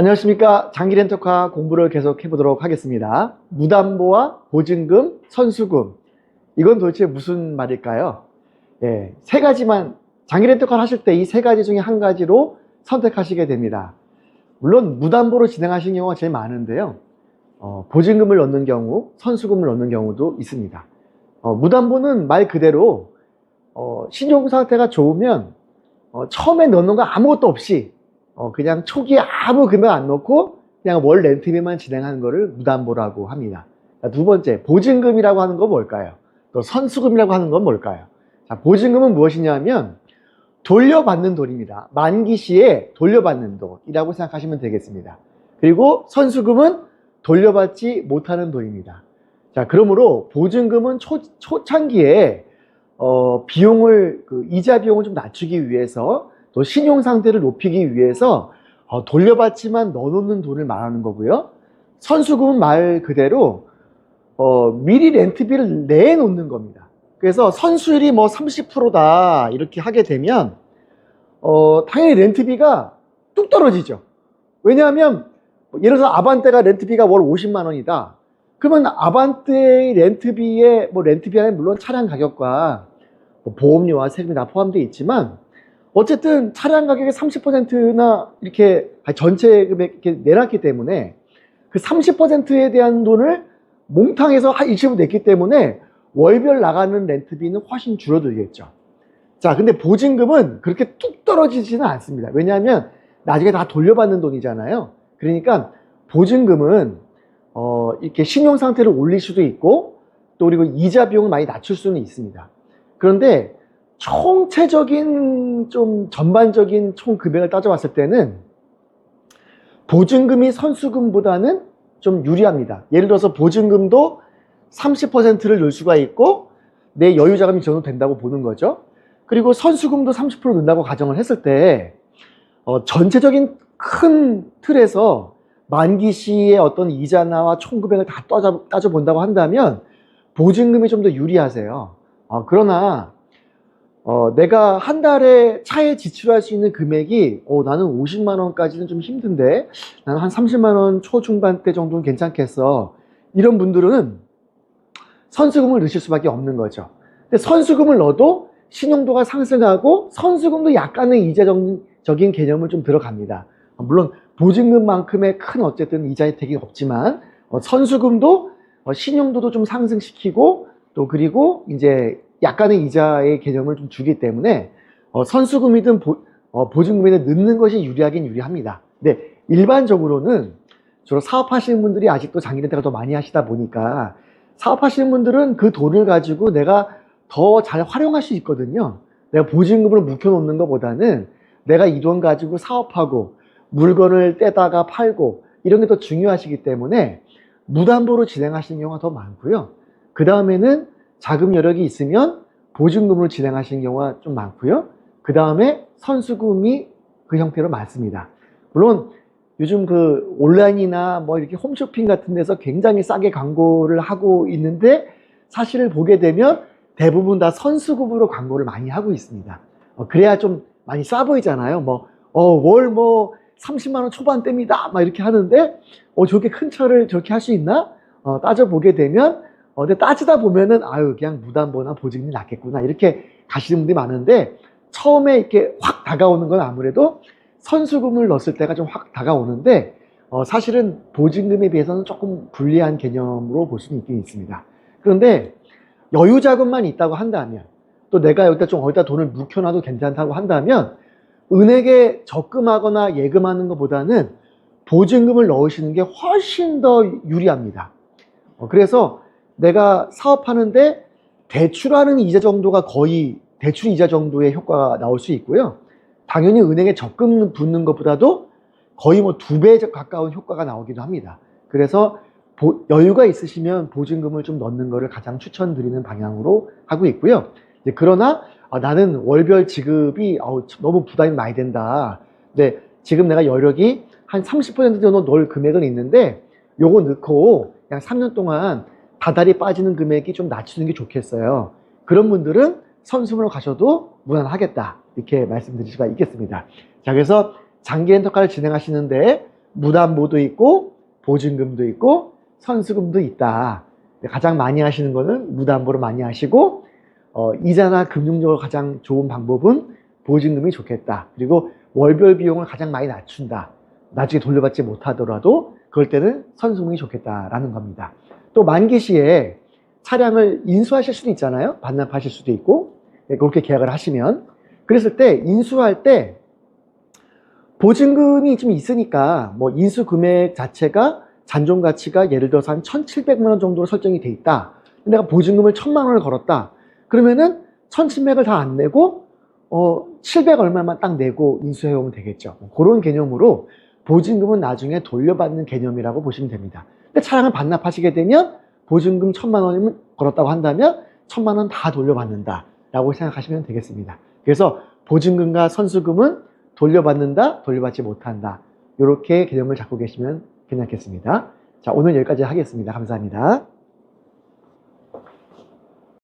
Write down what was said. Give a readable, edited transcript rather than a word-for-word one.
안녕하십니까. 장기 렌터카 공부를 계속 해보도록 하겠습니다. 무담보와 보증금, 선수금. 이건 도대체 무슨 말일까요? 세 가지만, 장기 렌터카를 하실 때 이 세 가지 중에 한 가지로 선택하시게 됩니다. 물론 무담보로 진행하시는 경우가 제일 많은데요. 보증금을 넣는 경우, 선수금을 넣는 경우도 있습니다. 무담보는 말 그대로 신용 상태가 좋으면 처음에 넣는 거 아무것도 없이 그냥 초기에 아무 금액 안 넣고 그냥 월 렌트비만 진행하는 거를 무담보라고 합니다. 자, 두 번째, 보증금이라고 하는 건 뭘까요? 또 선수금이라고 하는 건 뭘까요? 자, 보증금은 무엇이냐면 돌려받는 돈입니다. 만기 시에 돌려받는 돈이라고 생각하시면 되겠습니다. 그리고 선수금은 돌려받지 못하는 돈입니다. 자, 그러므로 보증금은 초창기에 비용을 이자 비용을 좀 낮추기 위해서 또 신용 상태를 높이기 위해서 돌려받지만 넣어놓는 돈을 말하는 거고요. 선수금은 말 그대로 미리 렌트비를 내놓는 겁니다. 그래서 선수율이 뭐 30%다 이렇게 하게 되면 당연히 렌트비가 뚝 떨어지죠. 왜냐하면 예를 들어서 아반떼가 렌트비가 월 50만 원이다. 그러면 아반떼의 렌트비에 렌트비 안에 물론 차량 가격과 보험료와 세금이 다 포함되어 있지만 어쨌든 차량 가격의 30%나 이렇게 전체 금액 이렇게 내놨기 때문에 그 30%에 대한 돈을 몽탕해서 일시불 냈기 때문에 월별 나가는 렌트비는 훨씬 줄어들겠죠. 자, 근데 보증금은 그렇게 뚝 떨어지지는 않습니다. 왜냐하면 나중에 다 돌려받는 돈이잖아요. 그러니까 보증금은 이렇게 신용 상태를 올릴 수도 있고 또 그리고 이자 비용을 많이 낮출 수는 있습니다. 그런데 총체적인 좀 전반적인 총 금액을 따져봤을 때는 보증금이 선수금보다는 좀 유리합니다. 예를 들어서 보증금도 30%를 넣을 수가 있고 내 여유자금이 정도 된다고 보는 거죠. 그리고 선수금도 30% 넣는다고 가정을 했을 때 전체적인 큰 틀에서 만기 시의 어떤 이자나 총 금액을 다 따져본다고 한다면 보증금이 좀 더 유리하세요. 그러나 내가 한 달에 차에 지출할 수 있는 금액이 나는 50만 원까지는 좀 힘든데 나는 한 30만 원 초중반대 정도는 괜찮겠어. 이런 분들은 선수금을 넣으실 수밖에 없는 거죠. 근데 선수금을 넣어도 신용도가 상승하고 선수금도 약간의 이자적인 개념을 좀 들어갑니다. 물론 보증금만큼의 큰 어쨌든 이자 혜택이 없지만 선수금도 신용도도 좀 상승시키고 또 그리고 이제 약간의 이자의 개념을 좀 주기 때문에 선수금이든 보증금이든 넣는 것이 유리하긴 유리합니다. 근데 일반적으로는 주로 사업하시는 분들이 아직도 장기 렌터를 더 많이 하시다 보니까 사업하시는 분들은 그 돈을 가지고 내가 더 잘 활용할 수 있거든요. 내가 보증금을 묵혀놓는 것보다는 내가 이 돈 가지고 사업하고 물건을 떼다가 팔고 이런 게 더 중요하시기 때문에 무담보로 진행하시는 경우가 더 많고요. 그 다음에는 자금 여력이 있으면 보증금으로 진행하시는 경우가 좀 많고요. 그 다음에 선수금이 그 형태로 많습니다. 물론 요즘 그 온라인이나 이렇게 홈쇼핑 같은 데서 굉장히 싸게 광고를 하고 있는데 사실을 보게 되면 대부분 다 선수금으로 광고를 많이 하고 있습니다. 그래야 좀 많이 싸 보이잖아요. 월 30만 원 초반대입니다. 막 이렇게 하는데 저렇게 큰 차를 저렇게 할 수 있나? 따져보게 되면 근데 따지다 보면은 그냥 무담보나 보증금이 낫겠구나 이렇게 가시는 분들이 많은데 처음에 이렇게 확 다가오는 건 아무래도 선수금을 넣었을 때가 좀 확 다가오는데 사실은 보증금에 비해서는 조금 불리한 개념으로 볼 수는 있긴 있습니다. 그런데 여유자금만 있다고 한다면 또 내가 여기다 좀 어디다 돈을 묵혀놔도 괜찮다고 한다면 은행에 적금하거나 예금하는 것보다는 보증금을 넣으시는 게 훨씬 더 유리합니다. 그래서 내가 사업하는데 대출하는 이자 정도가 거의 대출 이자 정도의 효과가 나올 수 있고요. 당연히 은행에 적금 붓는 것보다도 거의 2배 가까운 효과가 나오기도 합니다. 그래서 여유가 있으시면 보증금을 좀 넣는 것을 가장 추천드리는 방향으로 하고 있고요. 그러나 나는 월별 지급이 너무 부담이 많이 된다. 근데 지금 내가 여력이 한 30% 정도 넣을 금액은 있는데 요거 넣고 그냥 3년 동안 다달이 빠지는 금액이 좀 낮추는 게 좋겠어요. 그런 분들은 선수금으로 가셔도 무난하겠다 이렇게 말씀드릴 수가 있겠습니다. 자, 그래서 장기 렌터카를 진행하시는데 무담보도 있고 보증금도 있고 선수금도 있다. 가장 많이 하시는 거는 무담보로 많이 하시고 이자나 금융적으로 가장 좋은 방법은 보증금이 좋겠다. 그리고 월별 비용을 가장 많이 낮춘다. 나중에 돌려받지 못하더라도 그럴 때는 선수금이 좋겠다라는 겁니다. 또 만기 시에 차량을 인수하실 수도 있잖아요. 반납하실 수도 있고 그렇게 계약을 하시면 그랬을 때 인수할 때 보증금이 좀 있으니까 뭐 인수 금액 자체가 잔존 가치가 예를 들어서 한 1,700만 원 정도로 설정이 돼 있다. 내가 보증금을 1,000만 원을 걸었다. 그러면은 1,700을 다 안 내고 700 얼마만 딱 내고 인수해 오면 되겠죠. 그런 개념으로 보증금은 나중에 돌려받는 개념이라고 보시면 됩니다. 근데 차량을 반납하시게 되면 보증금 1,000만 원을 걸었다고 한다면 1,000만 원 다 돌려받는다 라고 생각하시면 되겠습니다. 그래서 보증금과 선수금은 돌려받는다, 돌려받지 못한다. 이렇게 개념을 잡고 계시면 괜찮겠습니다. 자, 오늘 여기까지 하겠습니다. 감사합니다.